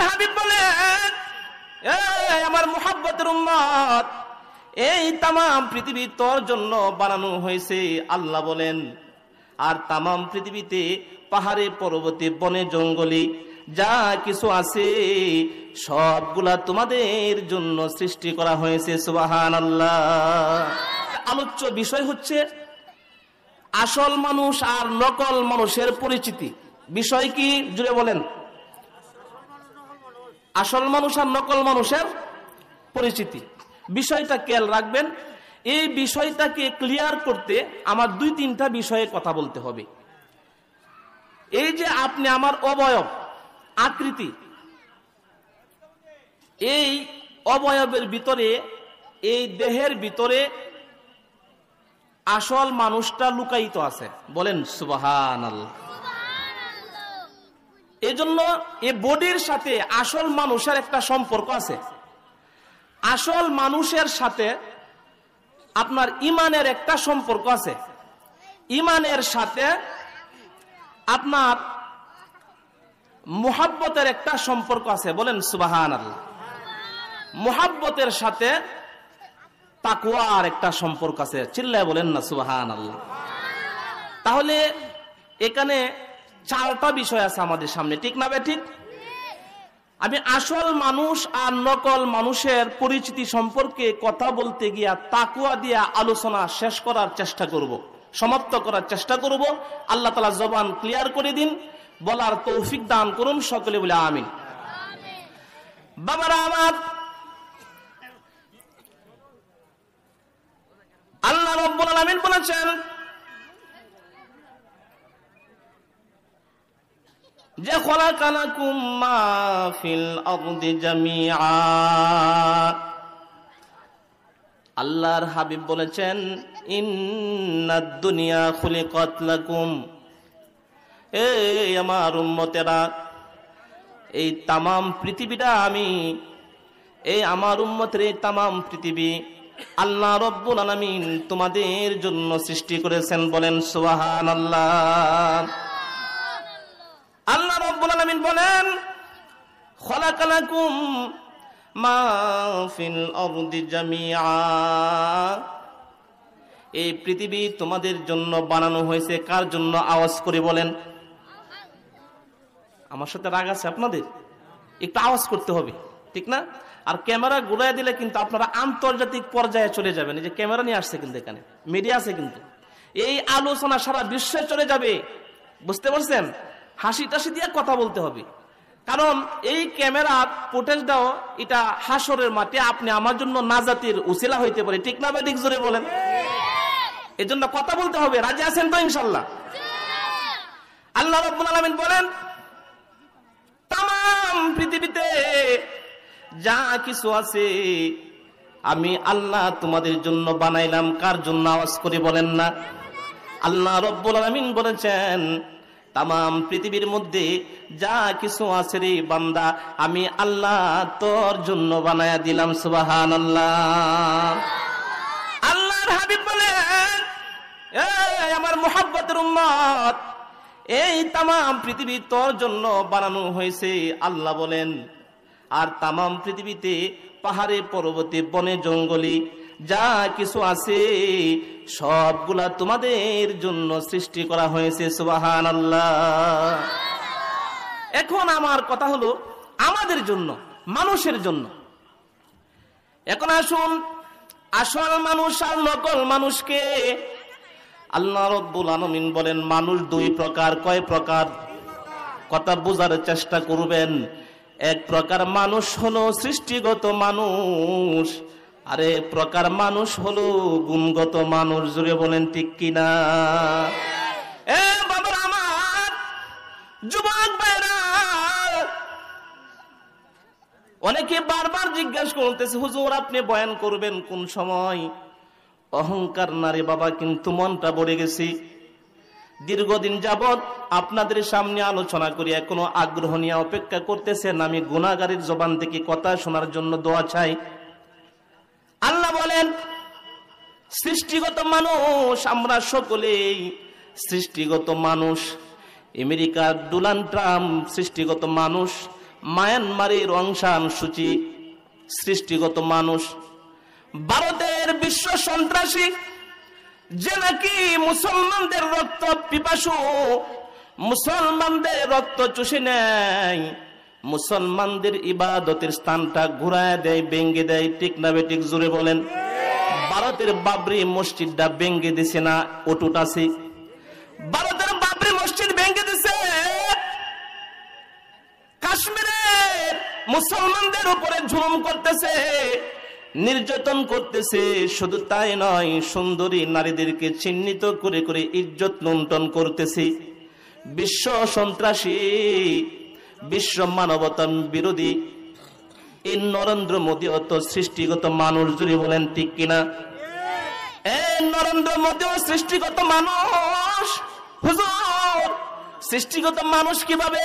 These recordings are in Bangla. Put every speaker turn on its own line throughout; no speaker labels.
আল্লাহর হাবিব বলেন, এই আমার মুহাব্বতের উম্মত, এই তামাম পৃথিবী তোর জন্য বানানো হয়েছে আল্লাহ বলেন। আর তামাম পৃথিবীতে পাহাড়ে পর্বতে বনে জঙ্গলে যা কিছু আছে সবগুলা তোমাদের জন্য সৃষ্টি করা হয়েছে। সুবহানাল্লাহ। আলোচ্য বিষয় হচ্ছে আসল মানুষ আর নকল মানুষের পরিচিতি। বিষয় কি জুড়ে বলেন? আসল মানুষ আর নকল মানুষের পরিচিতি। বিষয়টা খেয়াল রাখবেন। এই বিষয়টাকে ক্লিয়ার করতে আমার 2-3টা বিষয়ে কথা বলতে হবে। এই যে আপনি আমার অবয়ব আকৃতি, এই অবয়বের ভিতরে, এই দেহের ভিতরে আসল মানুষটা লুকায়িত আছে। বলেন সুবহানাল্লাহ। এই জন্য এই বডির সাথে আসল মানুষের একটা সম্পর্ক আছে। আসল মানুষের সাথে আপনার ইমানের একটা সম্পর্ক আছে। ইমানের সাথে আপনার মুহাব্বতের একটা সম্পর্ক আছে। বলেন সুবহানাল্লাহ। মুহাব্বতের সাথে তাকওয়ার একটা সম্পর্ক আছে। চিল্লায় বলেন না সুবহানাল্লাহ। তাহলে এখানে 4টা বিষয় আছে আমাদের সামনে, ঠিক না ঠিক? আমি আসল মানুষ আর নকল মানুষের পরিচিতি সম্পর্কে কথা বলতে গিয়া তাকওয়া দিয়া আলোচনা শেষ করার চেষ্টা করব, সমাপ্ত করার চেষ্টা করব। আল্লাহ তাআলা জবান ক্লিয়ার করে দিন, বলার তৌফিক দান করুন। সকলে বলে আমিন। বাবারা আমার, আল্লাহ রাব্বুল আলামিন বলেছেন যে খলাকালাকুম মা ফিল আরদি জামিআ। আল্লাহর হাবিব বলেছেন ইন্নাদ দুনিয়া খুলিকাত লাকুম। এই আমার উম্মতেরা, এই তামাম পৃথিবীটা আমি, এই আমার উম্মতের এই তামাম পৃথিবী আল্লাহ রাব্বুল আলামিন তোমাদের জন্য সৃষ্টি করেছেন। বলেন সুবহানাল্লাহ। আল্লাহ রাব্বুল আলামিন বলেন খলাকালাকুম মা ফিল আরদি জামিআ। এই পৃথিবী তোমাদের জন্য বানানো হয়েছে। কার জন্য? আওয়াজ করে বলেন। আমার সাথে রাগ আছে আপনাদের? একটু আওয়াজ করতে হবে, ঠিক না? আর ক্যামেরা ঘুরাই দিলে কিন্তু আপনারা আন্তর্জাতিক পর্যায়ে চলে যাবেন। এই যে ক্যামেরা নিয়ে আসছে কিন্তু, এখানে মিডিয়া আছে কিন্তু, এই আলোচনা সারা বিশ্বে চলে যাবে। বুঝতে পারছেন? হাসি টাসি দিয়ে কথা বলতে হবে, কারণ এই ক্যামেরা ফুটেজ দাও, এটা হাসরের মাঠে আপনি আমার জন্য নাজাতের উসিলা হইতে পারে, ঠিক না? ঠিক জোরে বলেন। এই জন্য কথা বলতে হবে। রাজি আছেন তো ইনশাল্লাহ? আল্লাহ রাব্বুল আলামিন বলেন তামাম পৃথিবীতে যা কিছু আছে আমি আল্লাহ তোমাদের জন্য বানাইলাম। কার জন্য? আওয়াজ করে বলেন না। আল্লাহ রাব্বুল আলামিন বলেছেন তামাম পৃথিবীর মধ্যে যা কিছু আছে রে বান্দা, আমি আল্লাহ তোর জন্য বানায়া দিলাম। সুবহানাল্লাহ। আল্লাহর হাবিব বলেন এই আমার মুহাব্বতের উম্মত, এই তামাম পৃথিবী তোর জন্য বানানো হয়েছে আল্লাহ বলেন। আর তামাম পৃথিবীতে পাহাড়ে পর্বতে বনে জঙ্গলে যা কিছু আছে সবগুলা তোমাদের জন্য সৃষ্টি করা হয়েছে। সুবহানাল্লাহ। এখন আমার কথা হলো আমাদের জন্য, মানুষের জন্য। এখন আসুন আসল মানুষ আর নকল মানুষকে আল্লাহ রাব্বুল আলামিন বলেন মানুষ 2 প্রকার। কয় প্রকার? কথা বোঝার চেষ্টা করবেন। এক প্রকার মানুষ হলো সৃষ্টিগত মানুষ, আর এক প্রকার মানুষ হলো গুণগত মানুষ। জুড়ে বলেন ঠিক কিনা? এ বাবা আমার, যুবক ভাইরা, অনেকে বারবার জিজ্ঞাসা করতেছে হুজুর আপনি বয়ান করবেন কোন সময়? অহংকার নারে বাবা, কিন্তু মনটা ভরে গেছি। দীর্ঘদিন যাবৎ আপনাদের সামনে আলোচনা করি, এখনো আগ্রহ নিয়ে অপেক্ষা করতেছেন। আমি গুনাহগারের জবান থেকে কথা শোনার জন্য দোয়া চাই। আল্লাহ বলেন সৃষ্টিগত মানুষ, আমরা সকলেই সৃষ্টিগত মানুষ। আমেরিকার ডোনাল্ড ট্রাম্প সৃষ্টিগত মানুষ, মায়ানমারের অং সান সূচি সৃষ্টিগত মানুষ, ভারতের বিশ্ব সন্ত্রাসী যে নাকি মুসলমানদের রক্ত পিপাসু, মুসলমানদের রক্ত চুষে নেয়, মুসলমানদের ইবাদতের স্থানটা ঘুরায় দেয়, ভেঙ্গে দেয়, ঠিক না বেঠিক জোরে বলেন? ভারতের বাবরি মসজিদটা ভেঙ্গে দিছে না অটুট আছে? ভারতের বাবরি মসজিদ ভেঙ্গে দিছে, কাশ্মীরের মুসলমানদের উপরে জুলুম করতেছে, নির্যাতন করতেছে। শুধু তাই নয়, সুন্দরী নারীদেরকে চিহ্নিত করে করে ইজ্জত লুণ্ঠন করতেছে। বিশ্ব সন্ত্রাসী, বিশ্ব মানবতা বিরোধী এই নরেন্দ্র মোদী অত সৃষ্টিগত মানুষ, যদি বলেন ঠিক কিনা? এই নরেন্দ্র মোদীও সৃষ্টিগত মানুষ। হুজুর, সৃষ্টিগত মানুষ কিভাবে?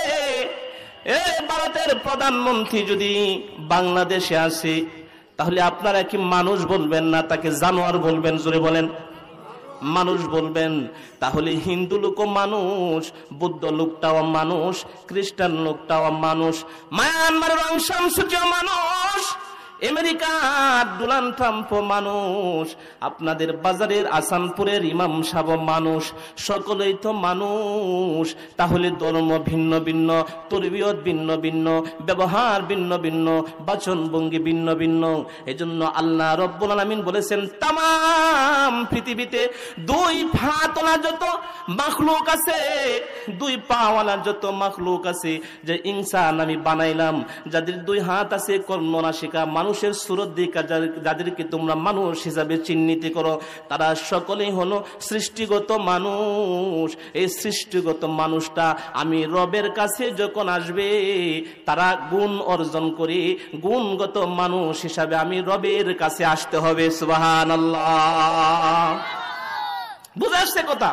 ভারতের প্রধানমন্ত্রী যদি বাংলাদেশে আসে, তাহলে আপনারা কি মানুষ বলবেন না তাকে জানোয়ার বলবেন? জোরে বলেন। মানুষ বলবেন। তাহলে হিন্দু লোকও মানুষ, বৌদ্ধ লোকটাও মানুষ, খ্রিস্টান লোকটাও মানুষ, মায়ানমারের অং সান সূচিও মানুষ, আমেরিকার ডোনাল্ড ট্রাম্পও মানুষ, আপনাদের বাজারের আসানপুরের ইমাম সাহেব মানুষ, সকলেই তো মানুষ। তাহলে ধর্ম ভিন্ন ভিন্ন, তরবিয়ত ভিন্ন ভিন্ন, ব্যবহার ভিন্ন ভিন্ন, বাচন ভঙ্গি ভিন্ন ভিন্ন। এজন্য আল্লাহ রব্বুল আলামিন বলেছেন, তামাম পৃথিবীতে দুই হাতওয়ালা যত মাখলুক আছে, দুই পাওয়ালা যত মাখলুক আছে, যে ইনসান আমি বানাইলাম, যাদের দুই হাত আছে, কর্মনাশিকা, মানুষের সুরত দিকা, যাদেরকে তোমরা মানুষ হিসাবে চিহ্নিত করো, তারা সকলেই হলো সৃষ্টিগত মানুষ। এই সৃষ্টিগত মানুষটা আমি রবের কাছে যখন আসবে, তারা গুণ অর্জন করে গুণগত মানুষ হিসাবে আমি রবের কাছে আসতে হবে। সুবহানাল্লাহ। বুঝে আসছে কথা?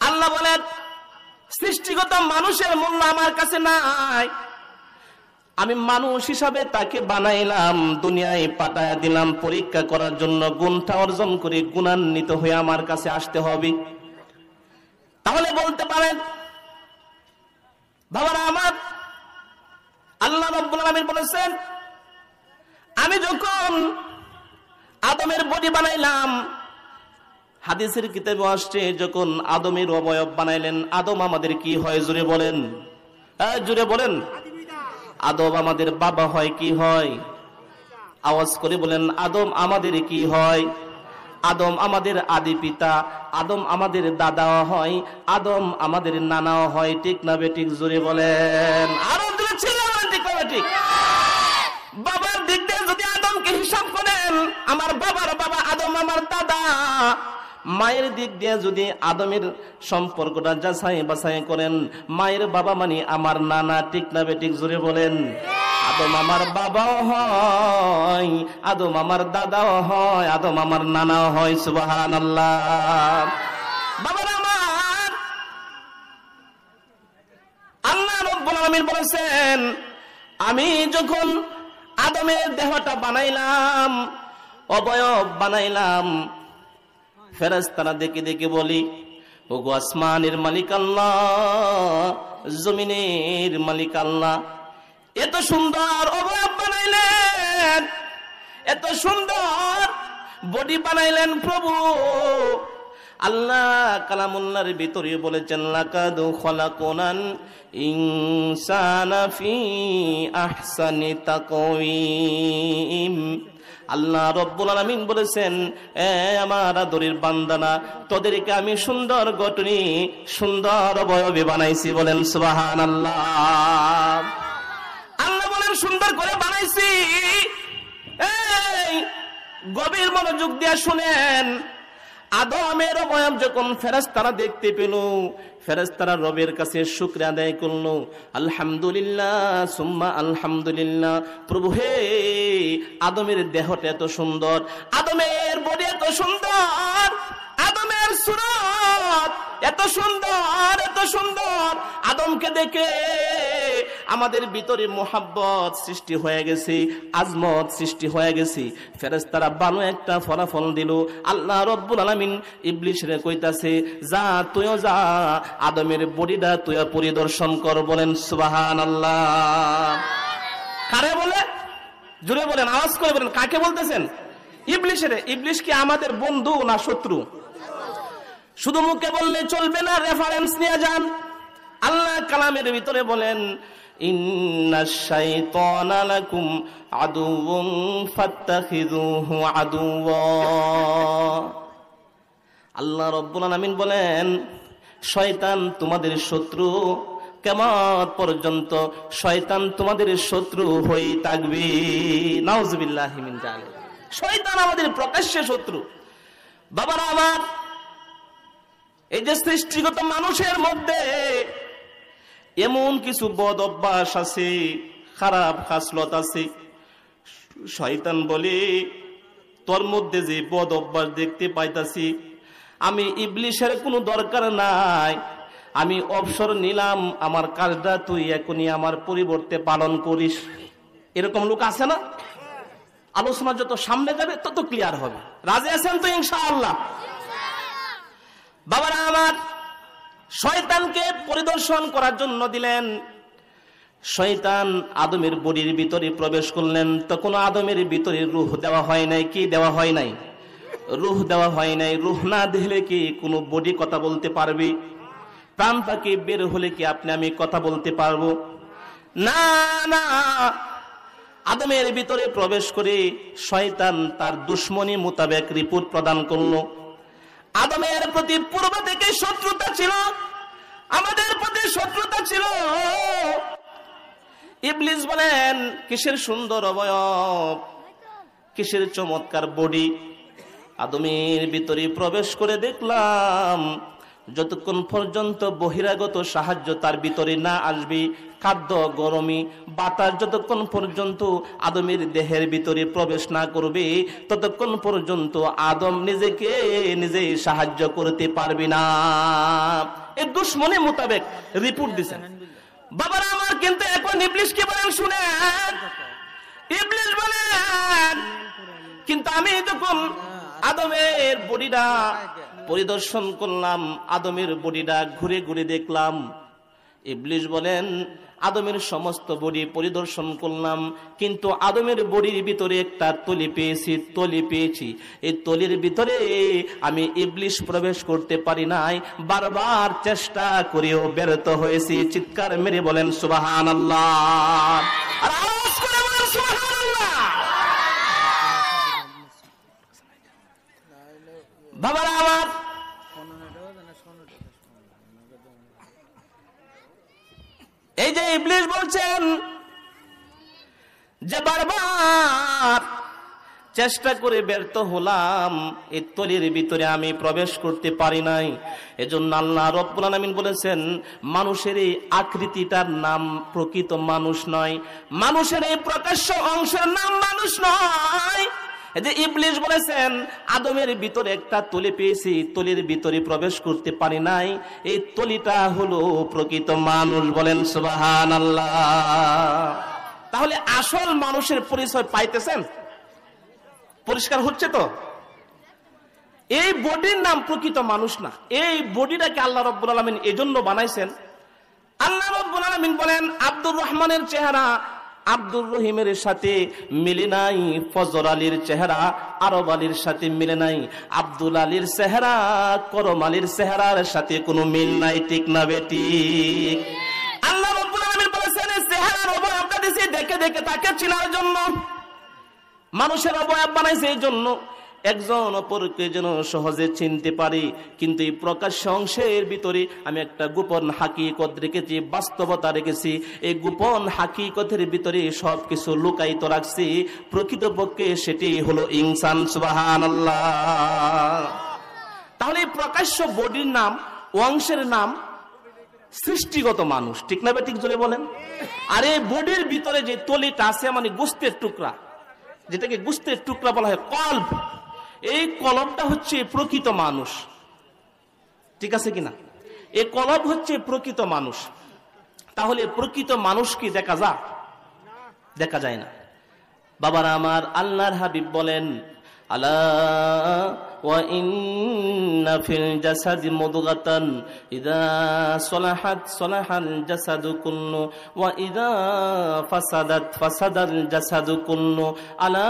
আল্লাহ বলেন, সৃষ্টিগত মানুষের মূল্য আমার কাছে নাই, আমি মানুষ হিসাবে তাকে বানাইলাম, দুনিয়ায় পাঠায় দিলাম পরীক্ষা করার জন্য, গুণটা অর্জন করে গুণান্বিত হয়ে আমার কাছে আসতে হবে। তাহলে বলতে পারেন বাবারা আমার, আল্লাহ রাব্বুল আলামিন বলেছেন, আমি যখন আদমের বডি বানাইলাম, হাদিসের কিতাবে আসছে, যখন আদমের অবয়ব বানাইলেন, আদম আমাদের কি হয়? জোরে বলেন, জোরে বলেন। আদম আমাদের বাবা হয়, কি হয়? আওয়াজ করে বলেন, আদম আমাদের কি হয়? আদম আমাদের আদি পিতা, আদম আমাদের দাদাও হয়, আদম আমাদের নানাও হয়, ঠিক না বেঠিক? জোরে বলেন। আরো জোরে ছিল, ঠিক না বেঠিক? বাবার দিক দিয়ে যদি আদমকে হিসাব করেন, আমার বাবার বাবা আদম আমার দাদা। মায়ের দিক দিয়ে যদি আদমের সম্পর্কটা যাচাই বাছাই করেন, মায়ের বাবা মানে আমার নানা, ঠিক না বেঠিক? জোরে বলেন। আদম আমার বাবাও হয়, আদম আমার দাদাও হয়, আদম আমার নানাও হয়। সুবহানাল্লাহ। বাবার আমার, আল্লাহ রাব্বুল আলামিন বলেছেন, আমি যখন আদমের দেহটা বানাইলাম, অবয়ব বানাইলাম, ফেরেশতারা দেখে দেখে বলি, ওগো আসমানের মালিক আল্লাহ, জমিনের মালিক আল্লাহ, এত সুন্দর অবয়ব বানাইলেন, এত সুন্দর বডি বানাইলেন প্রভু। আল্লাহ কালামুল্লাহর ভিতরে বলেছেন, লাকাদ খলাকনাল ইনসানা ফি আহসানি তাকওয়িম। আল্লাহ রব্বুল আলামিন বলেছেন, আমার আদরের বান্দানা, তোদেরকে আমি সুন্দর গঠনে, সুন্দর অবয়বে বানাইছি। বলেন সুবহানাল্লাহ। আল্লাহ বলেন, সুন্দর করে বানাইছি। এই গভীর মনোযোগ দিয়ে শুনেন, আদমের অবয়ব যখন ফেরেশতারা দেখতে পেল, ফেরেশতারা রবের কাছে শুকরিয়া আদায় করলো, আলহামদুলিল্লাহ সুম্মা আলহামদুলিল্লাহ। প্রভু হে, আদমের দেহটা এত সুন্দর, আদমের বডি এত সুন্দর, আদমের সুরত এত সুন্দর, এত সুন্দর। আদমকে দেখে আমাদের ভিতরে মোহাব্বত সৃষ্টি হয়ে গেছে, আজমত সৃষ্টি হয়ে গেছে। ফেরেশতারা বানু একটা ফলাফল দিল। আল্লাহ রব্বুল আলামিন ইবলিসের কইতাছে, যা তুইও যা, আদমের বডিটা তুই পরিদর্শন কর। বলেন সুবহানাল্লাহ। কারে বলে? জোরে বলেন, আওয়াজ করে বলেন, কাকে বলতেছেন? ইবলিসের। ইবলিস কি আমাদের বন্ধু না শত্রু? শুধু মুখে বললে চলবে না, রেফারেন্স নিয়ে যান। আল্লাহ কালামের ভিতরে বলেন, ইন্নাশ শাইতানা লাকুম আদুউন ফাত্তাখিযুহু আদুওয়া। আল্লাহ রাব্বুল আলামিন বলেন, শয়তান তোমাদের শত্রু, কিয়ামত পর্যন্ত শয়তান তোমাদের শত্রু হয়ে থাকবে। নাউযুবিল্লাহি মিন যালিক। শয়তান আমাদের প্রকাশ্য শত্রু। বাবারা আমার, এই যে সৃষ্টিগত মানুষের মধ্যে এমন কিছু বদ অভ্যাস আছে, খারাপ খাসলত আছে। শয়তান বলে, তোর মধ্যে যে বদ অভ্যাস দেখতে পাইতাছি, আমি ইবলিসের কোনো দরকার নাই, আমি অবসর নিলাম, আমার কাজটা তুই এখনই আমার পরিবর্তে পালন করিস। এরকম লোক আছে না? আলোচনা যত সামনে যাবে তত ক্লিয়ার হবে। রাজি আছেন তো ইনশাআল্লাহ? বাবারা আমার, শয়তানকে পরিদর্শন করার জন্য দিলেন। শয়তান আদমের বডির ভিতরে প্রবেশ করলেন। তখন আদমের ভিতরে রূহ দেওয়া হয় নাই। কি দেওয়া হয় নাই? রূহ দেওয়া হয় নাই। রূহ না দিলে কি কোনো বডি কথা বলতে পারবে? প্রাণ পাখি বের হলে কি আপনি আমি কথা বলতে পারবো? না না। আদমের ভিতরে প্রবেশ করে শয়তান তার দুশ্মনী মোতাবেক রিপোর্ট প্রদান করলো। আদমের প্রতি পূর্ব থেকে শত্রুতা ছিল, আমাদের প্রতি শত্রুতা ছিল। ইবলিস বলেন, কিসের সুন্দর অবয়ব, কিসের চমৎকার বডি। আদমের ভিতরে প্রবেশ করে দেখলাম, যতক্ষণ পর্যন্ত বহিরাগত সাহায্য তার ভিতরে না আসবে, খাদ্য গরমি বাতাস যতক্ষণ পর্যন্ত আদমের দেহের ভিতরে প্রবেশ না করবে, ততক্ষণ পর্যন্ত আদম নিজেকে নিজেই সাহায্য করতে পারবে না। এই দুশ্মনী মোতাবেক রিপোর্ট দিচ্ছেন। বাবারা আমার, কিন্তু এখন ইবলিস কি বলেন শুনেন। ইবলিস বলেন, কিন্তু আমি যখন আদমের বডিটা পরিদর্শন করলাম, আদমের বডিটা ঘুরে ঘুরে দেখলাম। ইবলিস বলেন, আদমের সমস্ত বডি পরিদর্শন করলাম, কিন্তু আদমের বডির ভিতরে একটা তলি পেয়েছি, তলি পেয়েছি। এই তলির ভিতরে আমি ইবলিস প্রবেশ করতে পারি নাই, বারবার চেষ্টা করেও ব্যর্থ হয়েছি। চিৎকার মেরে বলেন সুবহানাল্লাহ। আর আওয়াজ করে বলেন সুবহানাল্লাহ। বাবারা আমার, এই যে ইবলিস বলছেন যে বারবার চেষ্টা করে ব্যর্থ হলাম, এই তলির ভিতরে আমি প্রবেশ করতে পারি নাই। এজন্য আল্লাহ রাব্বুল আলামিন বলেছেন, মানুষের এই আকৃতিটার নাম প্রকৃত মানুষ নয়, মানুষের এই প্রকাশ্য অংশের নাম মানুষ নয়। যে ইবলিস বলেছেন, আদমের ভিতরে একটা তলি পেয়েছি, তলির ভিতরে প্রবেশ করতে পারি নাই, এই তলিটা হলো প্রকৃত মানুষ। বলেন সুবহানাল্লাহ। তাহলে আসল মানুষের পরিচয় পাইতেছেন? পরিষ্কার হচ্ছে তো? এই বডির নাম প্রকৃত মানুষ না, এই বডিটাকে আল্লাহ রাব্বুল আলামিন এজন্য বানাইছেন। আল্লাহ রাব্বুল আলামিন বলেন, আব্দুর রহমানের চেহারা আব্দুর রহিমের সাথে মিলে নাই, ফজর আলীর চেহারা আরব আলীর সাথে মিলে নাই, আব্দুল আলীর চেহারা করম আলীর চেহারার সাথে কোনো মিল নাই। ঠিক না বেঠিক? আল্লাহ রাব্বুল আলামিন বলেছেন, চেহারার অবয়বটা দিয়েছে দেখে দেখে তাকে চেনার জন্য। মানুষের অবয়ব বানাইছে এই জন্য একজন অপরকে যেন সহজে চিনতে পারি। কিন্তু এই প্রকাশ্য অংশের ভিতরে আমি একটা গোপন হাকিকত রেখেছি, বাস্তবতা রেখেছি। এই গোপন হাকিকতের ভিতরে সবকিছু লুকায়িত রাখছি। প্রকৃতপক্ষে সেটি হলো ইনসান। সুবহানাল্লাহ। তাহলে এই প্রকাশ্য বডির নাম, অংশের নাম সৃষ্টিগত মানুষ। ঠিক না বেঠিক? জোরে বলেন। আর এই বডির ভিতরে যে তলিটা আছে, মানে গোস্তের টুকরা, যেটাকে গোস্তের টুকরা বলা হয়, কল্ব, এই কলবটা হচ্ছে প্রকৃত মানুষ। ঠিক আছে কিনা? এই কলব হচ্ছে প্রকৃত মানুষ। তাহলে প্রকৃত মানুষ কি দেখা যায়? দেখা যায় না। বাবারা আমার, আল্লাহর হাবিব বলেন, আলা ওয়া ইন্না ফিল জাসাদি মুদগাতান ইযা সলাহাত সলাহাল জাসাদু কুল্লু ওয়া ইযা ফাসাদাত ফাসাদাল জাসাদু কুল্লু আলা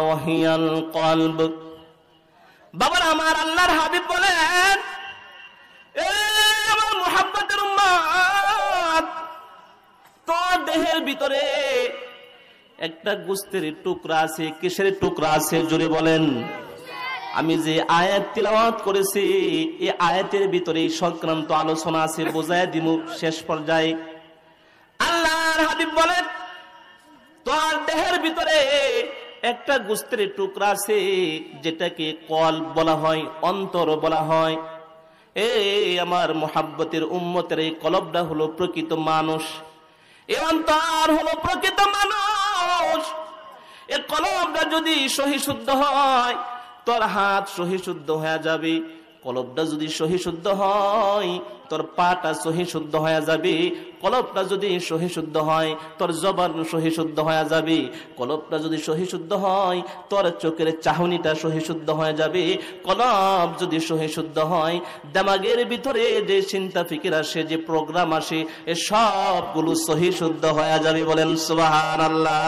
ওয়া হিয়াল কলব। বাবারা আমার, আল্লাহর হাবিব বলেন, এ আমার মুহাব্বতের উম্মত, তোর দেহের ভিতরে একটা গোশতের টুকরা আছে। কিসের টুকরা আছে? জোরে বলেন। আমি যে আয়াত তিলাওয়াত করেছি, এই আয়াতের ভিতরে সংক্রান্ত আলোচনা আছে, বোঝায় দিমু শেষ পর্যায়ে। আল্লাহর হাবিব বলেন, তোর দেহের ভিতরে একটা গোশতের টুকরা আছে, যেটাকে কলব বলা হয়, অন্তর বলা হয়। এই আমার মুহাব্বতের উম্মতের এই কলবটা হলো প্রকৃত মানুষ, এই অন্তর হলো প্রকৃত মানুষ। এই কলবটা যদি সহি শুদ্ধ হয়, তোর হাত সহি শুদ্ধ হয়ে যাবে। কলবটা যদি সহি শুদ্ধ হয়, তোর পাটা সহি শুদ্ধ হয়ে যাবে। কলবটা যদি সহি শুদ্ধ হয়, তোর জবান সহি শুদ্ধ হয়ে যাবে। কলবটা যদি সহি শুদ্ধ হয়, তোর চোখের চাহনিটা সহি শুদ্ধ হয়ে যাবে। কলব যদি সহি শুদ্ধ হয়, দিমাগের ভিতরে যে চিন্তা ফিকির আসে, যে প্রোগ্রাম আসে, এ সবগুলো সহি শুদ্ধ হয়ে যাবে। বলেন সুবহানাল্লাহ।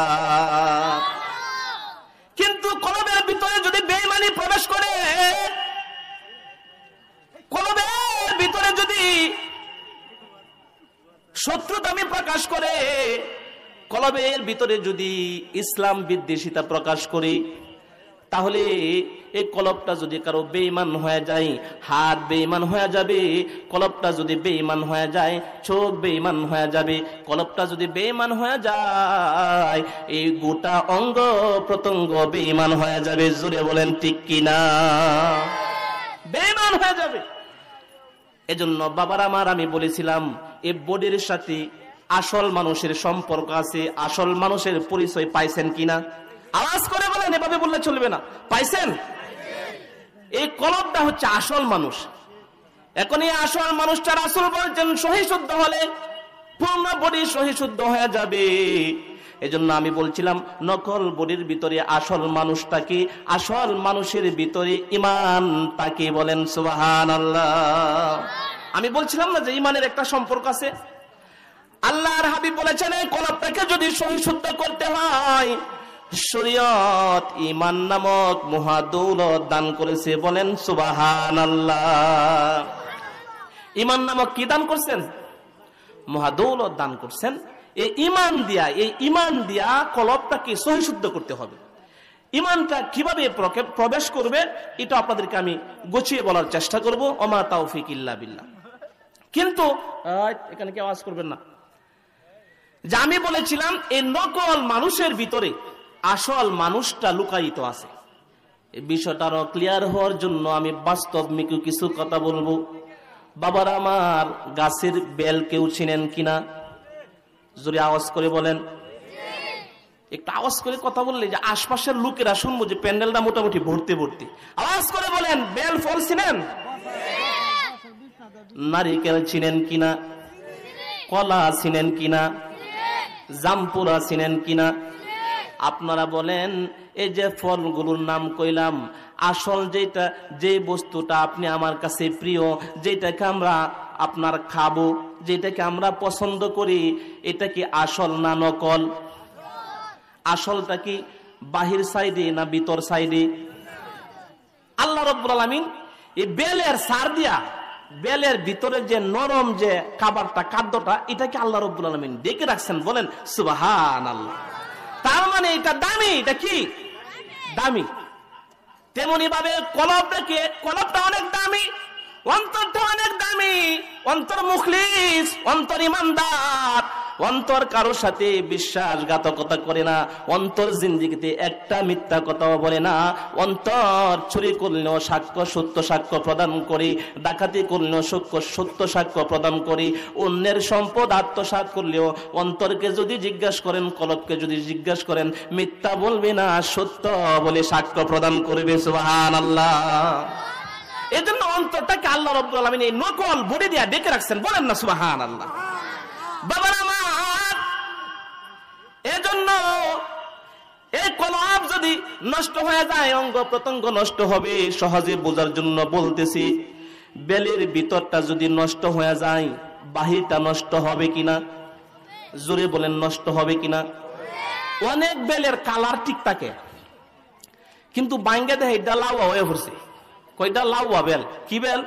কিন্তু কলবের ভিতরে যদি বেঈমানি প্রবেশ করে, কলবের ভিতরে যদি শত্রুতামি প্রকাশ করে, কলবের ভিতরে যদি ইসলাম বিদ্বেষিতা প্রকাশ করে, তাহলে এই কলবটা যদি কারো বেঈমান হয়ে যায়, হাত বেঈমান হয়ে যাবে। কলবটা যদি বেঈমান হয়ে যায়, চোখ বেঈমান হয়ে যাবে। কলবটা যদি বেঈমান হয়ে যায়, এই গোটা অঙ্গ প্রত্যঙ্গ বেঈমান হয়ে যাবে। জোরে বলেন ঠিক কিনা? বেঈমান হয়ে যাবে। এজন্য বাবার আমার, আমি বলেছিলাম, এই বডির সাথে আসল মানুষের সম্পর্ক আছে। আসল মানুষের পরিচয় পাইছেন কিনা? আওয়াজ করে বলেন, এভাবে বললে চলবে না। পাইছেন? এই কলবটা হচ্ছে আসল মানুষ। এখন এই আসল মানুষটা রাসূল বলছেন, সহি শুদ্ধ হলে পূর্ণ বডি সহি শুদ্ধ হয়ে যাবে। এজন্য আমি বলছিলাম, নকল বডির ভিতরে আসল মানুষটাকে, আসল মানুষের ভিতরে ঈমানটাকে। বলেন সুবহানাল্লাহ। আমি বলছিলাম না যে ঈমানের একটা সম্পর্ক আছে। আল্লাহর হাবিব বলেছেন, এই কলবটাকে যদি সহি শুদ্ধ করতে হয়, শরীয়ত ঈমান নামক মহাদৌলত দান করেছে। বলেন সুবহানাল্লাহ। ঈমান নামক কি দান করছেন? মহাদৌলত দান করছেন। এই ঈমান দিয়া কলবটাকে সহি শুদ্ধ করতে হবে। ঈমানটা কিভাবে প্রবেশ করবে, এটা আপনাদেরকে আমি গুছিয়ে বলার চেষ্টা করব। ওমা তাওফিক ইল্লা বিল্লাহ। কিন্তু এখানে কি আওয়াজ করবেন না? যে আমি বলেছিলাম, এই নকল মানুষের ভিতরে আসল মানুষটা লুকায়িত আছে। এই বিষয়টা আরো ক্লিয়ার হওয়ার জন্য আমি বাস্তবমুখী কিছু কথা বলবো। বাবার আমার, গাছের বেল কেউ চিনেন কিনা? জোরে আওয়াজ করে বলেন। একটু আওয়াজ করে কথা বললে যে আশপাশের লোকেরা শুনবো যে প্যান্ডেলটা মোটামুটি ভর্তি ভর্তি। আওয়াজ করে বলেন, বেল ফল চিনেন? নারিকেল চিনেন কিনা? কলা চিনেন কিনা? জামপুরা চিনেন কিনা? আপনারা বলেন, এই যে ফলগুলোর নাম কইলাম, আসল যেটা, যে বস্তুটা আপনি আমার কাছে প্রিয়, যেটাকে আমরা আপনার খাবো, যেটাকে আমরা পছন্দ করি, এটা কি আসল না নকল? আসলটা কি বাহির সাইডে না ভিতর সাইডে? আল্লাহ রাব্বুল আলামিন এই বেলের সার দিয়া, বেলের ভিতরে যে নরম যে খাবারটা, খাদ্যটা, এটাকে আল্লাহ রাব্বুল আলামিন ডেকে রাখছেন। বলেন সুবহানাল্লাহ। তার মানে এটা দামি। এটা কি দামি? তেমনি ভাবে কলবটা অনেক দামি, অন্তরটা অনেক দামি। অন্তর মুখলিস, অন্তর ইমানদার, অন্তর কারোর সাথে বিশ্বাসঘাতকতা করে না। অন্তর জিন্দেগিতে একটা মিথ্যা কথাও বলে না। অন্তর চুরি করলেও সাক্ষ্য সত্য সাক্ষ্য প্রদান করি, ডাকাতি করলেও সত্য সাক্ষ্য প্রদান করি, অন্যের সম্পদ আত্মসাৎ করলেও অন্তরকে যদি জিজ্ঞাসা করেন, কলবকে যদি জিজ্ঞাসা করেন, মিথ্যা বলবে না, সত্য বলে সাক্ষ্য প্রদান করবে। সুবহানাল্লাহ। এই জন্য অন্তরটাকে আল্লাহ রাব্বুল আলামিন এই নকল বডি দিয়া ডেকে রাখছেন, বলেন না সুবহানাল্লাহ। বাবারা আমার, এজন্য এই কলব যদি নষ্ট হয়ে যায় অঙ্গ প্রত্যঙ্গ নষ্ট হবে। সহজে বোঝার জন্য বলতেছি, বেলের ভিতরটা যদি নষ্ট হয়ে যায় বাহিরটা নষ্ট হবে কিনা? জোরে বলেন, নষ্ট হবে কিনা? অনেক বেলের কালার ঠিক থাকে, কিন্তু বাইঙ্গা দেখে এটা লাউয়া হয়ে পড়ছে। কয়টা লাউয়া বেল, কি বেল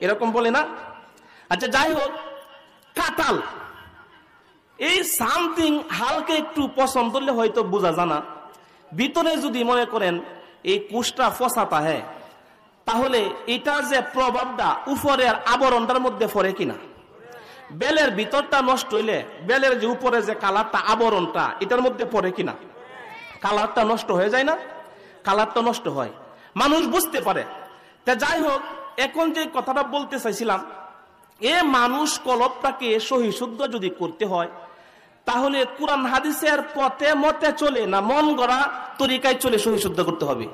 এরকম বলে না? আচ্ছা যাই হোক, কাঁঠাল এই সামথিং হালকা একটু পছন্দ করলে হয়তো বোঝা জানা, ভিতরে যদি মনে করেন এই কুশটা ফসাতা হ্যাঁ, তাহলে এটার যে প্রভাবটা উপরের আবরণটার মধ্যে পড়ে কিনা? বেলের ভিতরটা নষ্ট হইলে বেলের যে উপরে যে কালারটা আবরণটা এটার মধ্যে পড়ে কিনা? কালারটা নষ্ট হয়ে যায় না? কালারটা নষ্ট হয়, মানুষ বুঝতে পারে। তা যাই হোক, এখন যে কথাটা বলতে চাইছিলাম, এ মানুষ কলবটাকে সহি শুদ্ধ যদি করতে হয় তাহলে কুরআন হাদিসের পথে মতে চলে না মন গড়া তরিকায় চলে সহি শুদ্ধ করতে হবে?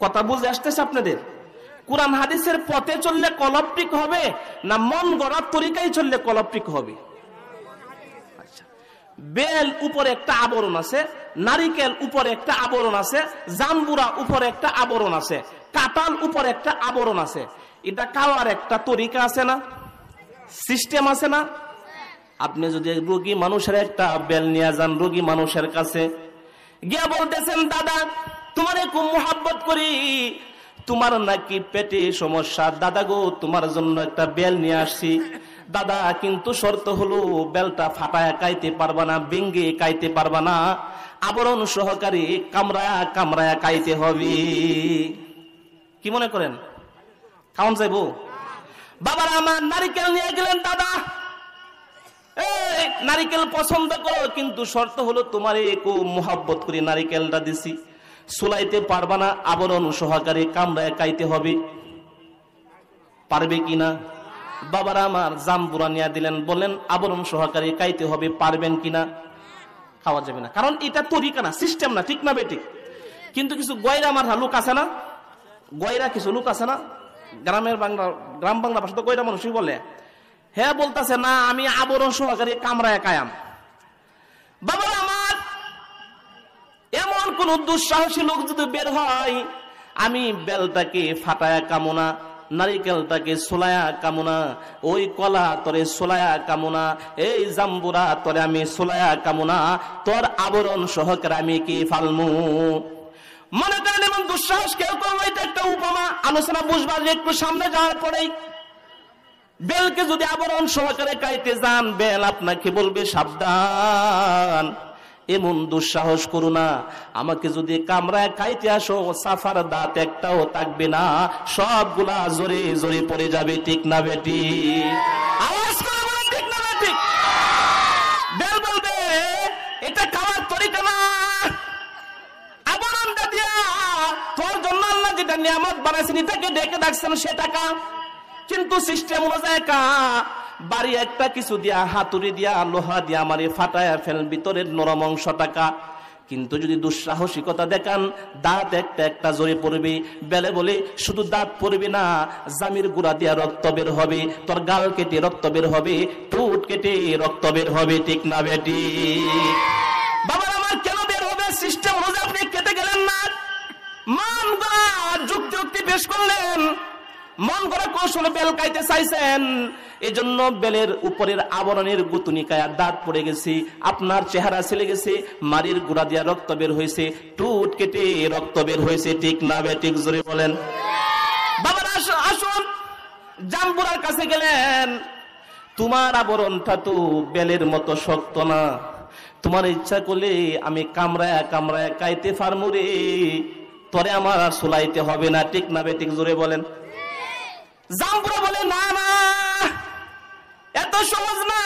কথা বুঝে আসতেছে আপনাদের? কুরআন হাদিসের পথে চললে কলব ঠিক হবে না মন গড়া তরিকায় চললে কলব ঠিক হবে? আচ্ছা, বেল উপরে একটা আবরণ আছে, নারিকেল উপরে একটা আবরণ আছে, জাম্বুরা উপরে একটা আবরণ আছে, কাঁঠাল উপরে একটা আবরণ আছে। এটা খাওয়ার একটা তরিকা আছে না, সিস্টেম আছে না? আপনি যদি রোগী মানুষের একটা বেল নিয়ে যান রোগী মানুষের কাছে, গিয়া বলতেছেন, দাদা তোমার খুব মোহাব্বত করি, তোমার নাকি পেটে সমস্যা, দাদা গো তোমার জন্য একটা বেল নিয়ে আসছি, দাদা কিন্তু শর্ত হলো বেলটা ফাটায় খাইতে পারবা না, ভেঙ্গে খাইতে পারবা না, আবরণ সহকারে কামড়ায়া কামড়ায়া খাইতে হবে। কি মনে করেন খাওয়ান যাইবো? বাবারা আমার, নারিকেল নিয়ে গেলেন, দাদা নারিকেল পছন্দ করো, কিন্তু শর্ত হলো তোমার খুব মোহাব্বত করি নারিকেলটা দিছি, সুলাইতে পারবা না, আবরণ সহকারে কামড়ায় খাইতে হবে। পারবে কিনা? বাবারা আমার, জাম্বুরা নিয়ে দিলেন, বলেন আবরণ সহকারে খাইতে হবে, পারবেন কিনা? খাওয়া যাবে না, কারণ এটা তরিকা না, সিস্টেম না, ঠিক না বেটি? কিন্তু কিছু গয়রা মাথা লোক আছে না, গয়রা কিছু লোক আছে না, গ্রামের বাংলা, গ্রাম বাংলা ভাষা তো গয়রা মানুষই বলে, হ্যাঁ বলতেছে না আমি আবরণ সহকারে কামড়ায় কায়াম। বাবা আমার, এমন কোন দুঃসাহসী লোক যদি বের হয়, আমি বেলটাকে ফাটায়া কামনা, নারিকেলটাকে সোলায়া কামনা, ওই কলা তরে সোলায়া কামনা, এই জাম্বুরা তরে আমি সোলায়া কামনা, তোর আবরণ সহকারে আমি কি ফালমু? মনে করেন এমন দুঃসাহস কেউ করবো, এটা একটা উপমা, আলোচনা বুঝবার একটু সামনে যাওয়ার পরেই বেলকে যদি আবরণ সহকারে খাইতে যান, বেল আপনাকে বলবে সাবধান, এমন দুঃসাহস করো না, আমাকে যদি কামড়ায় খাইতে আসো সাফার দাঁত একটাও থাকবে না, সবগুলা জোরে জোরে পড়ে যাবে, ঠিক না বেটি? আওয়াজ করে বলেন ঠিক না বেটি? বেল বলবে এটা খাওয়ার তরিকা না, আবরণটা দিয়া তোর জন্য আল্লাহ যেটা নিয়ামত বানাইছেন এটাকে ডেকে ডাকছেন সে টাকা, কিন্তু সিস্টেম অনুযায়ী বাড়ি একটা কিছু দিয়া হাতুড়ি দিয়া লোহা দিয়া আমারে ফাটায়া ফেল ভিতরের নরম অংশ টাকা। কিন্তু যদি দুঃসাহসিকতা দেখান, দাঁত একটা একটা জোরে পড়বে। বেলে বলে শুধু দাঁত পড়বে না, জামির গুড়া দিয়া রক্ত বের হবে, তোর গাল কেটে রক্ত বের হবে, ঠোঁট কেটে রক্ত বের হবে, ঠিক না বেটি? বাবা আমার, কেন বের হবে? সিস্টেম অনুযায়ী আপনি কেটে গেলেন না, মান গড়া যুক্তি যুক্তি পেশ করলেন, মন করে কৌশলে বেল খাইতে চাইছেন, এজন্য বেলের উপরের আবরণের গুতুনিকায় দাঁত পড়ে গেছে, আপনার চেহারা ছেলে গেছে, মারির গুড়া দিয়া রক্ত বের হয়েছে, টুট কেটে রক্ত বের হয়েছে, ঠিক না বেঠিক? জোরে বলেন। বাবার আসুন, জাম্বুরার কাছে গেলেন, তোমার আবরণটা তো বেলের মতো শক্ত না, তোমার ইচ্ছা করলে আমি কামড়ায় কামড়ায় খাইতে পারমু রে, তরে আমার আর সুলাইতে হবে না, ঠিক না বেঠিক? জোরে বলেন। জাম্বুরা বলে না না, এত সহজ না,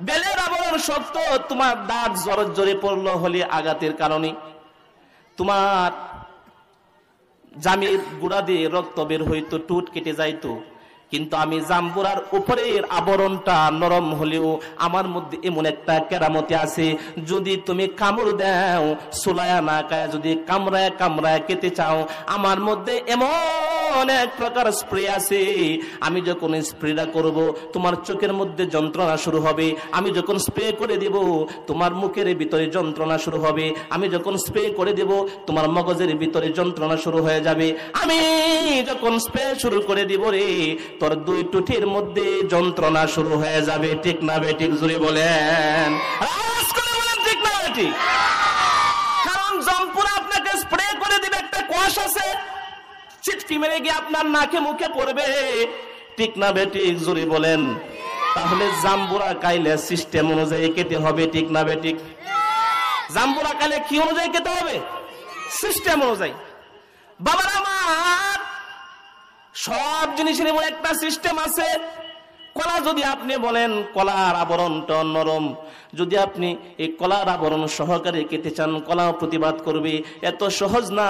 বেলের আবরণ শক্ত, তোমার দাঁত জোরে জোরে পড়লো হলে আঘাতের কারণে তোমার জামির গুড়া দিয়ে রক্ত বের হইতো, টুট কেটে যাইতো, কিন্তু আমি জাম্বুরার উপরের আবরণটা নরম হলেও আমার মধ্যে এমন একটা কেরামতি আছে, যদি তুমি কামড় দাও সুলায়া না খায়, যদি কামড়ায় কামড়ায় কেটে চাও, আমার মধ্যে এমন এক প্রকার স্প্রে আছে, আমি যখন স্প্রেটা করব তোমার চোখের মধ্যে যন্ত্রণা শুরু হবে, আমি যখন স্প্রে করে দেব তোমার মুখের ভিতরে যন্ত্রণা শুরু হবে, আমি যখন স্প্রে করে দেব তোমার মগজের ভিতরে যন্ত্রণা শুরু হয়ে যাবে, আমি যখন স্প্রে শুরু করে দিব রে তোর দুই টুটির মধ্যে যন্ত্রণা শুরু হয়ে যাবে। ঠিক না বেঠিক? জোরে বলেন, আওয়াজ করে বলেন ঠিক না বেঠিক? কারণ জাম্বুরা আপনাকে স্প্রে করে দিবে, একটা কোষ আছে, চিটকি মেরে গিয়ে আপনার নাকে মুখে পড়বে। ঠিক না বেঠিক? জোরে বলেন। তাহলে জাম্বুরা খাইলে সিস্টেম অনুযায়ী খেতে হবে। ঠিক না বেঠিক? জাম্বুরা খাইলে কি অনুযায়ী খেতে হবে? সিস্টেম অনুযায়ী। বাবার আমার, সব জিনিসের এমন একটা সিস্টেম আছে। কলা যদি আপনি বলেন কলার আবরণটা নরম, যদি আপনি এই কলার আবরণ সহকারে কেটে চান, কলা প্রতিবাদ করবে, এত সহজ না।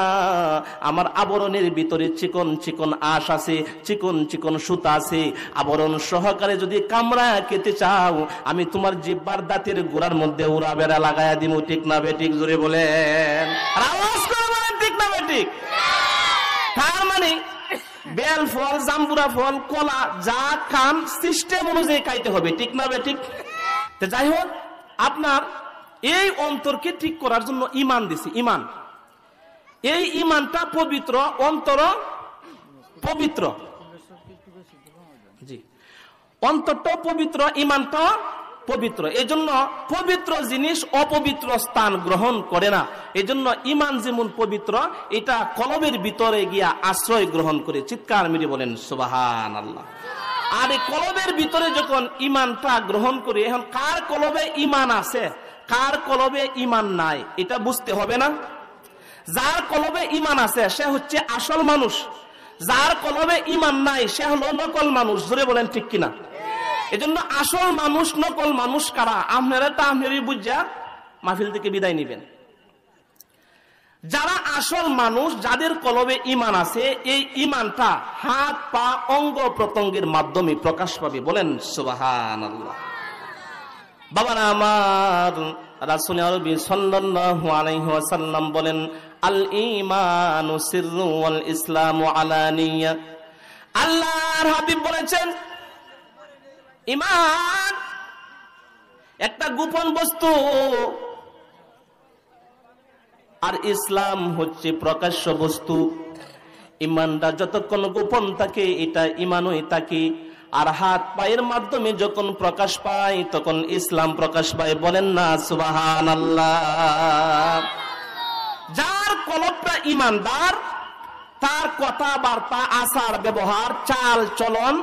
আমার আবরণের ভিতরে চিকন চিকন আঁশ আছে, চিকন চিকন সুতা আছে, আবরণ সহকারে যদি কামড়া কেটে চাও, আমি তোমার জিহ্বার দাঁতের গোড়ার মধ্যে উড়া বেড়া লাগাইয়া দিব। ঠিক না বেঠিক? জোরে বলেন, আওয়াজ করে বলেন ঠিক না বেঠিক? তার মানে বেল ফল, জাম্বুরা ফল, কলা যা খান সিস্টেম অনুযায়ী খাইতে হবে। ঠিক না বেঠিক? তো যাই হোক, আপনার এই অন্তরকে ঠিক করার জন্য ঈমান দিছি। ঈমান, এই ঈমানটা পবিত্র, অন্তর পবিত্র, জি, অন্তরটা পবিত্র, ঈমানটা পবিত্র। এজন্য পবিত্র জিনিস অপবিত্র স্থান গ্রহণ করে না। এজন্য ঈমান যেমন পবিত্র, এটা কলবের ভিতরে গিয়া আশ্রয় গ্রহণ করে। চিৎকার মেরে বলেন সুবহানাল্লাহ। আর এই কলবের ভিতরে যখন ঈমানটা গ্রহণ করি, এখন কার কলবে ঈমান আছে, কার কলবে ঈমান নাই, এটা বুঝতে হবে না? যার কলবে ঈমান আছে সে হচ্ছে আসল মানুষ, যার কলবে ঈমান নাই সে হলো নকল মানুষ। জোরে বলেন ঠিক কিনা? এজন্য আসল মানুষ নকল মানুষ কারা, আপনারা তা আপনারই বুঝা মাহফিল থেকে বিদায় নিবেন। যারা আসল মানুষ, যাদের কলবে ঈমান আছে, এই ঈমানটা হাত পা অঙ্গ প্রত্যঙ্গের মাধ্যমে প্রকাশ পাবে। বলেন সুবহানাল্লাহ। বাবারা আমার, রাসূল আরবি সাল্লাল্লাহু আলাইহি ওয়াসাল্লাম বলেন, আল ঈমানু সিররু ওয়াল ইসলামু আলানিয়া। আল্লাহর হাবিব বলেছেন, ঈমান একটা গোপন বস্তু, আর ইসলাম হচ্ছে প্রকাশ্য বস্তু। ঈমানটা যতক্ষণ গোপন থাকে এটা ঈমানই থাকে, আর হাত পায়ের মাধ্যমে যখন প্রকাশ পায় তখন ইসলাম প্রকাশ পায়। বলেন না সুবহানাল্লাহ। যার কলবটা ঈমানদার, তার কথাবার্তা, আচার ব্যবহার, চাল চলন,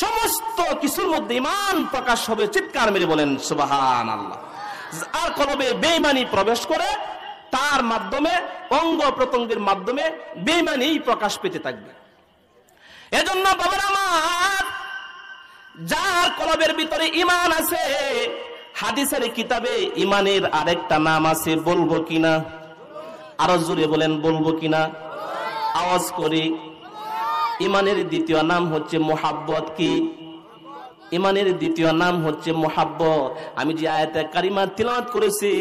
সমস্ত কিছুর মধ্যে ঈমান প্রকাশ হবে। চিৎকার মেরে বলেন সুবহানাল্লাহ। আর কলবে বেঈমানি প্রবেশ করে, তার মাধ্যমে অঙ্গ প্রত্যঙ্গের মাধ্যমে বেঈমানি প্রকাশ পেতে থাকবে। এজন্য বাবার আমার, যার কলবের ভিতরে ঈমান আছে, হাদিসের কিতাবে ঈমানের আরেকটা নাম আছে, বলবো কিনা? আরো জোরে বলেন, বলবো কিনা? আওয়াজ করি। ঈমানের দ্বিতীয় নাম হচ্ছে মুহাব্বত। কি? ঈমানের দ্বিতীয় নাম হচ্ছে মুহাব্বত। আমি যে আয়াতে কারিমা তিলাওয়াত করেছি,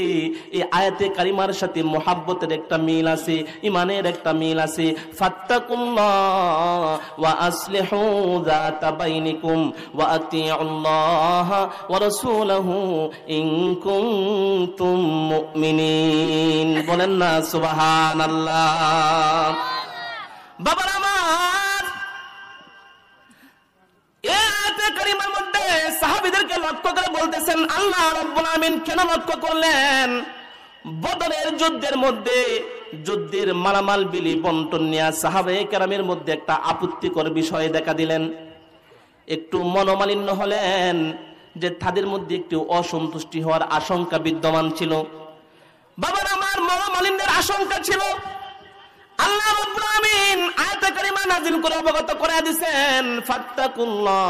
এই আয়াতে কারিমার সাথে মুহাব্বতের একটা মিল আছে, ঈমানের একটা মিল আছে। ফাত্তাকুল্লাহ ওয়া আসলিহু যাতা বাইনিকুম ওয়া আতিউল্লাহ ওয়া রাসূলহু ইন কুনতুম মুমিনিন। বলেন না সুবহানাল্লাহ। বাবার আমার, এই আয়াতে কারিমার মধ্যে সাহাবীদেরকে লক্ষ্য করে বলতেছেন, আল্লাহ রাব্বুল আমিন কেন লক্ষ্য করলেন? বদরের যুদ্ধের মধ্যে যুদ্ধের মালামাল বিলি বন্টন নিয়ে সাহাবায়ে কেরামের মধ্যে একটা আপত্তিকর বিষয় দেখা দিলেন। একটু মনোমালিন্য হলেন, যে তাদের মধ্যে একটু অসন্তুষ্টি হওয়ার আশঙ্কা বিদ্যমান ছিল। বাবার আমার, মনোমালিন্যের আশঙ্কা ছিল। আল্লাহ রাব্বুল আমিন আয়াতে কারিমা নাযিল করে অবগত করে দিয়েছেন, ফাত্তাকুল্লাহ,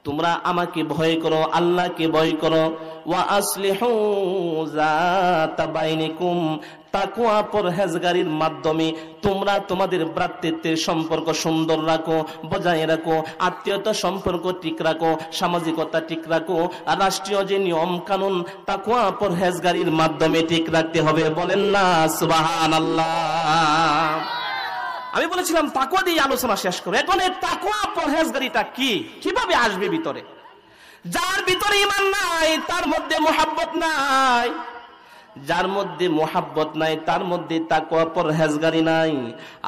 তোমরা আমাকে ভয় করো, আল্লাহকে ভয় করো। ওয়া আসলিহু যাতা বাইনিকুম, তাকওয়া পরহেজগারির মাধ্যমে তোমরা তোমাদের ভ্রাতৃত্বের সম্পর্ক সুন্দর রাখো, বজায় রাখো, আত্মীয়তা সম্পর্ক ঠিক রাখো, সামাজিকতা ঠিক রাখো, আর রাষ্ট্রীয় যে নিয়ম কানুন তাকওয়া পরহেজগারির মাধ্যমে ঠিক রাখতে হবে। বলেন না সুবহানাল্লাহ। আমি বলেছিলাম তাকওয়া দিয়ে আলোচনা শেষ করব। এখন এই তাকওয়া পরহেজগারিটা কি, কিভাবে আসবে ভিতরে? যার ভিতরে ঈমান নাই তার মধ্যে মুহাব্বত নাই, যার মধ্যে মুহাব্বত নাই তার মধ্যে তাকওয়া পরহেজগারি নাই।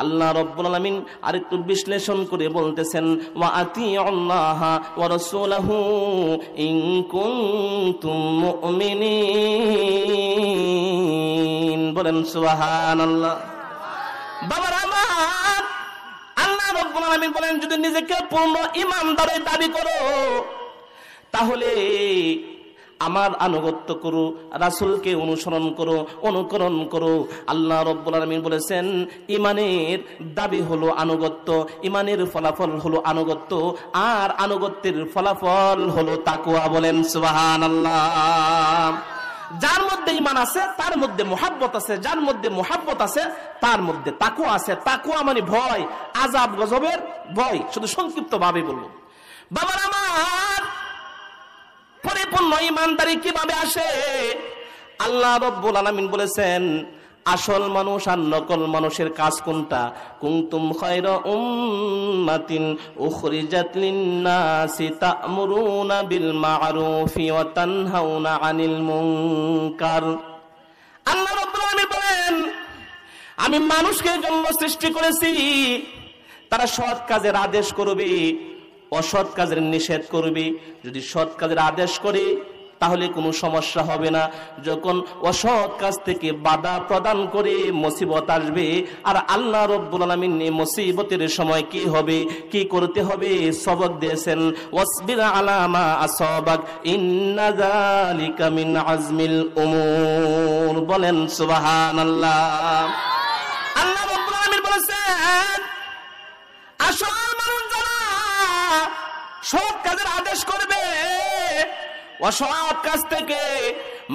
আল্লাহ রাব্বুল আলামিন আরেকটু বিশ্লেষণ করে বলতেছেন, ওয়া আতিউল্লাহা ওয়া রাসূলাহু ইন কুনতুম মুমিনিন। বলেন সুবহানাল্লাহ। বাবার আমার, আল্লাহ রাব্বুল আলামিন বলেন যদি নিজেকে পূর্ণ ঈমানদারের দাবি করো তাহলে আমার আনুগত্য করো, রাসূলকে অনুসরণ করো, অনুকরণ করো। আল্লাহ রাব্বুল আলামিন বলেছেন ঈমানের দাবি হলো আনুগত্য, ঈমানের ফলাফল হলো আনুগত্য, আর আনুগত্যের ফলাফল হলো তাকওয়া। বলেন সুবহানাল্লাহ। যার মধ্যে ঈমান আছে তার মধ্যে মুহাব্বত আছে, যার মধ্যে মুহাব্বত আছে তার মধ্যে তাকওয়া আছে। তাকওয়া মানে ভয়, আযাব গজবের ভয়, শুধু সংক্ষিপ্ত ভাবে বলবো। বাবার আমার, পরিপূর্ণ ঈমানদারি কিভাবে আসে? আল্লাহ রাব্বুল আলামিন বলেছেন আসল মানুষ আর নকল মানুষের কাজ কোনটা? কুনতুম খায়রা উম্মাতিন উখরিজাত লিন-নাসি তা'মুরুনা বিল মা'রুফি ওয়া তানহাউনা আনিল মুনকার। আল্লাহ রাব্বুল আলামিন বলেন আমি মানুষকে জন্য সৃষ্টি করেছি, তারা সৎ কাজের আদেশ করবে, অসৎ কাজের নিষেধ করবে। যদি সৎ কাজের আদেশ করে তাহলে কোনো সমস্যা হবে না, যখন অসৎ কাজ থেকে বাধা প্রদান করে মুসিবত আসবে। আর আল্লাহ রাব্বুল আলামিন এই মুসিবতের সময় কি হবে, কি করতে হবে সবক দিয়েছেন, ওয়াসবির আলা মা আসাবাক ইন্না যালিকা মিন আজমিল উমুর। বলেন সুবহানাল্লাহ। আল্লাহ রাব্বুল আলামিন বলেছেন আসল মানুষ যারা সৎ কাজের আদেশ করবে, অসৎ কাজ থেকে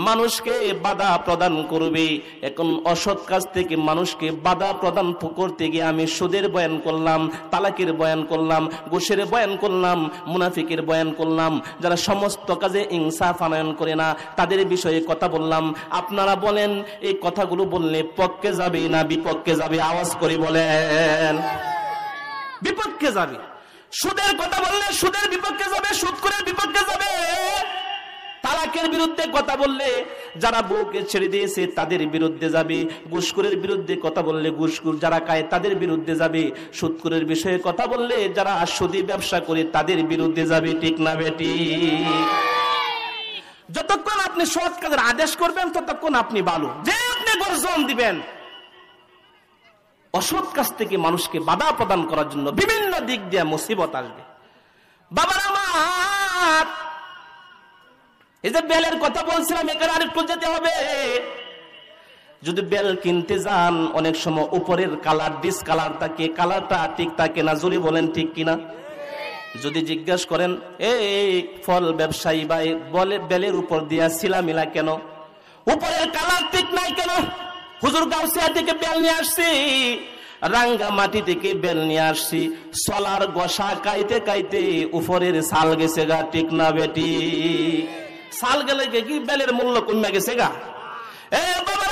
মানুষকে বাধা প্রদান করবে। এখন অসৎ কাজ থেকে মানুষকে বাধা প্রদান করতে গিয়ে আমি সুদের বয়ান করলাম, তালাকের বয়ান করলাম, ঘুষের বয়ান করলাম, মুনাফিকের বয়ান করলাম, যারা সমস্ত কাজে ইনসাফ আনয়ন করে না তাদের বিষয়ে কথা বললাম। আপনারা বলেন এই কথাগুলো বললে পক্ষে যাবে না বিপক্ষে যাবে? আওয়াজ করে বলেন। বিপক্ষে যাবে। সুদের কথা বললে সুদের বিপক্ষে যাবে, সুদখোরের বিপক্ষে যাবে। তালাকের বিরুদ্ধে কথা বললে যারা বউকে ছেড়ে দিয়েছে তাদের বিরুদ্ধে যাবে। ঘুষখোরের বিরুদ্ধে কথা বললে ঘুষখোর যারা খায় তাদের বিরুদ্ধে যাবে। সুদখোরের বিষয়ে কথা বললে যারা সুদী ব্যবসা করে তাদের বিরুদ্ধে যাবে। ঠিক না বেটি? যতক্ষণ আপনি সৎ কাজের আদেশ করবেন ততক্ষণ আপনি ভালো, যে আপনি গর্জন দিবেন অসৎ কাজ থেকে মানুষকে বাধা প্রদান করার জন্য বিভিন্ন দিক দিয়ে মুসিবত আসবে। বাবার আমার, এই যে বেলের কথা বলছিলাম এখানে আরেকটু যেতে হবে। যদি বেল কিনতে যান অনেক সময় উপরের কালার ডিসকালার থাকে, কালারটা ঠিক থাকে না। জোরে বলেন ঠিক কিনা? যদি জিজ্ঞাসা করেন এই ফল ব্যবসায়ী ভাই বলে বেলের উপর দিয়া শিলামিলা কেন, উপরের কালার ঠিক নাই কেন? হুজুর গাউসিয়া থেকে বেল নিয়ে আসছি, রাঙ্গা মাটি থেকে বেল নিয়ে আসছি, সলার গোসা কাইতে কাইতে উপরের সাল গেছে গা। ঠিক না বেটি? সাল গেলে কি বেলের মূল্য কমে গেছে গা?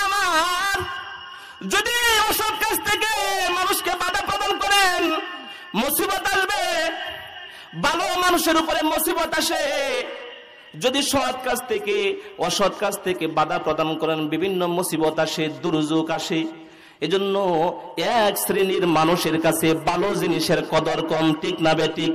আমার, যদি অসৎ কাজ থেকে মানুষকে বাধা প্রদান করেন মুসিবত আসবে। ভালো মানুষের উপরে মুসিবত আসে। যদি সৎ কাজ থেকে অসৎ কাজ থেকে বাধা প্রদান করেন বিভিন্ন মুসিবত আসে, দুর্যোগ আসে। এজন্য এক শ্রেণীর মানুষের কাছে ভালো জিনিসের কদর কম। ঠিক না বেঠিক?